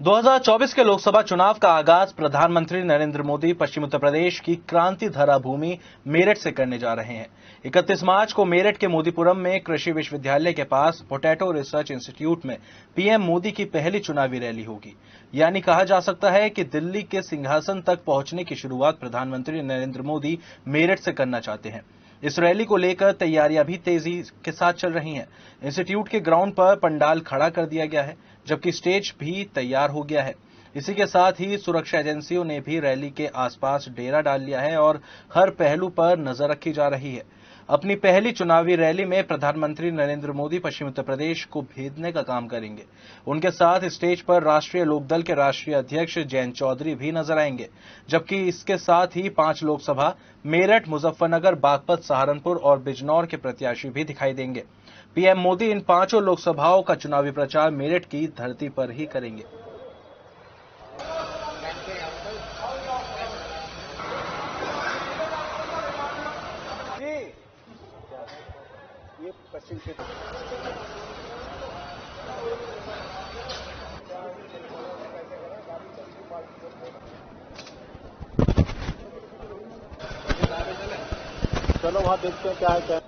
2024 के लोकसभा चुनाव का आगाज प्रधानमंत्री नरेंद्र मोदी पश्चिम उत्तर प्रदेश की क्रांति धरा भूमि मेरठ से करने जा रहे हैं। 31 मार्च को मेरठ के मोदीपुरम में कृषि विश्वविद्यालय के पास पोटैटो रिसर्च इंस्टीट्यूट में पीएम मोदी की पहली चुनावी रैली होगी। यानी कहा जा सकता है कि दिल्ली के सिंहासन तक पहुंचने की शुरुआत प्रधानमंत्री नरेंद्र मोदी मेरठ से करना चाहते हैं। इस रैली को लेकर तैयारियां भी तेजी के साथ चल रही हैं। इंस्टीट्यूट के ग्राउंड पर पंडाल खड़ा कर दिया गया है, जबकि स्टेज भी तैयार हो गया है। इसी के साथ ही सुरक्षा एजेंसियों ने भी रैली के आसपास डेरा डाल लिया है और हर पहलू पर नजर रखी जा रही है। अपनी पहली चुनावी रैली में प्रधानमंत्री नरेंद्र मोदी पश्चिम उत्तर प्रदेश को भेदने का काम करेंगे। उनके साथ स्टेज पर राष्ट्रीय लोकदल के राष्ट्रीय अध्यक्ष जयंत चौधरी भी नजर आएंगे, जबकि इसके साथ ही 5 लोकसभा मेरठ, मुजफ्फरनगर, बागपत, सहारनपुर और बिजनौर के प्रत्याशी भी दिखाई देंगे। पीएम मोदी इन 5 लोकसभाओं का चुनावी प्रचार मेरठ की धरती पर ही करेंगे। ये पश्चिम क्षेत्र चलो वहां देखते हैं क्या है क्या।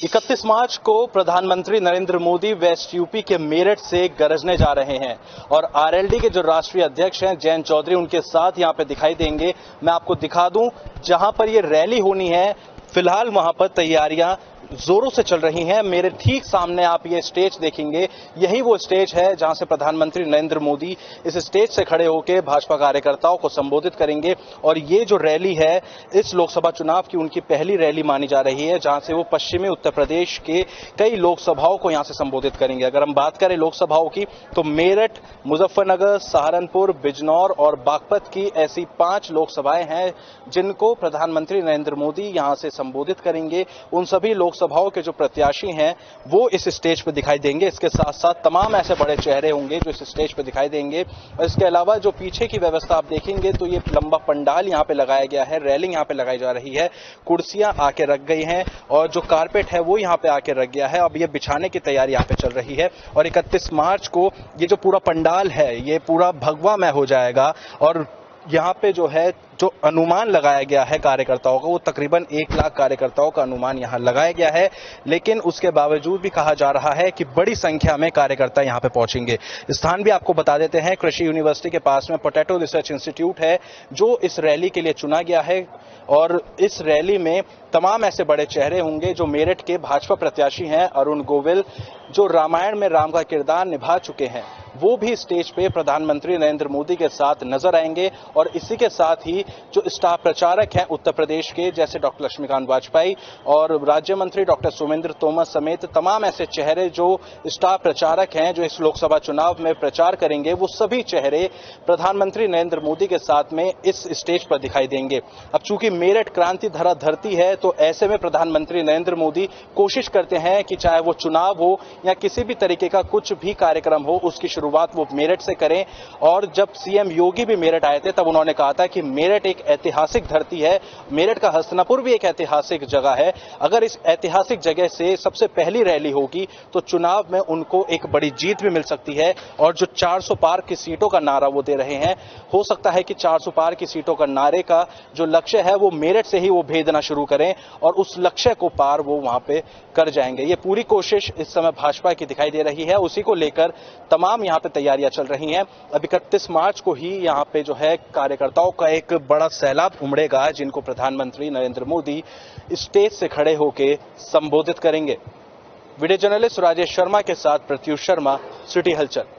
31 मार्च को प्रधानमंत्री नरेंद्र मोदी वेस्ट यूपी के मेरठ से गरजने जा रहे हैं और आरएलडी के जो राष्ट्रीय अध्यक्ष हैं जयंत चौधरी उनके साथ यहां पे दिखाई देंगे। मैं आपको दिखा दूं जहां पर ये रैली होनी है, फिलहाल वहां पर तैयारियां जोरों से चल रही हैं। मेरे ठीक सामने आप ये स्टेज देखेंगे, यही वो स्टेज है जहां से प्रधानमंत्री नरेंद्र मोदी इस स्टेज से खड़े होकर भाजपा कार्यकर्ताओं को संबोधित करेंगे। और ये जो रैली है इस लोकसभा चुनाव की उनकी पहली रैली मानी जा रही है, जहां से वो पश्चिमी उत्तर प्रदेश के कई लोकसभाओं को यहां से संबोधित करेंगे। अगर हम बात करें लोकसभाओं की तो मेरठ, मुजफ्फरनगर, सहारनपुर, बिजनौर और बागपत की ऐसी 5 लोकसभाएं हैं जिनको प्रधानमंत्री नरेंद्र मोदी यहां से संबोधित करेंगे। उन सभी लोकसभाओं के जो प्रत्याशी हैं वो इस स्टेज पर दिखाई देंगे। इसके साथ साथ तमाम ऐसे बड़े चेहरे होंगे जो इस स्टेज पर दिखाई देंगे। और इसके अलावा जो पीछे की व्यवस्था आप देखेंगे तो ये लंबा पंडाल यहां पे लगाया गया है, रेलिंग यहां पे लगाई जा रही है, कुर्सियां आके रख गई हैं और जो कारपेट है वो यहां पे आके रख गया है। अब ये बिछाने की तैयारी यहां पे चल रही है और 31 मार्च को ये जो पूरा पंडाल है ये पूरा भगवामय हो जाएगा। और यहाँ पे जो है जो अनुमान लगाया गया है कार्यकर्ताओं का वो तकरीबन 1 लाख कार्यकर्ताओं का अनुमान यहाँ लगाया गया है, लेकिन उसके बावजूद भी कहा जा रहा है कि बड़ी संख्या में कार्यकर्ता यहाँ पे पहुंचेंगे। स्थान भी आपको बता देते हैं, कृषि यूनिवर्सिटी के पास में पोटैटो रिसर्च इंस्टीट्यूट है जो इस रैली के लिए चुना गया है। और इस रैली में तमाम ऐसे बड़े चेहरे होंगे जो मेरठ के भाजपा प्रत्याशी हैं। अरुण गोविल जो रामायण में राम का किरदार निभा चुके हैं वो भी स्टेज पे प्रधानमंत्री नरेंद्र मोदी के साथ नजर आएंगे। और इसी के साथ ही जो स्टार प्रचारक हैं उत्तर प्रदेश के, जैसे डॉक्टर लक्ष्मीकांत वाजपेयी और राज्य मंत्री डॉक्टर सुमेंद्र तोमर समेत तमाम ऐसे चेहरे जो स्टार प्रचारक हैं जो इस लोकसभा चुनाव में प्रचार करेंगे, वो सभी चेहरे प्रधानमंत्री नरेंद्र मोदी के साथ में इस स्टेज पर दिखाई देंगे। अब चूंकि मेरठ क्रांति धरा धरती है तो ऐसे में प्रधानमंत्री नरेंद्र मोदी कोशिश करते हैं कि चाहे वो चुनाव हो या किसी भी तरीके का कुछ भी कार्यक्रम हो उसकी शुरुआत वो मेरठ से करें। और जब सीएम योगी भी मेरठ आए थे तब उन्होंने कहा था कि मेरठ एक ऐतिहासिक धरती है, मेरठ का हस्तिनापुर भी एक ऐतिहासिक जगह है। अगर इस ऐतिहासिक जगह से सबसे पहली रैली होगी तो चुनाव में उनको एक बड़ी जीत भी मिल सकती है। और जो 400 पार की सीटों का नारा वो दे रहे हैं, हो सकता है कि 400 पार की सीटों का नारे का जो लक्ष्य है वो मेरठ से ही वो भेजना शुरू करें और उस लक्ष्य को पार वो वहां पे कर जाएंगे। ये पूरी कोशिश इस समय भाजपा की दिखाई दे रही है, उसी को लेकर तमाम यहां पे तैयारियां चल रही हैं। अब 31 मार्च को ही यहां पे जो है कार्यकर्ताओं का एक बड़ा सैलाब उमड़ेगा जिनको प्रधानमंत्री नरेंद्र मोदी स्टेज से खड़े होकर संबोधित करेंगे। वीडियो जर्नलिस्ट राजेश शर्मा के साथ प्रत्युष शर्मा, सिटी हलचल।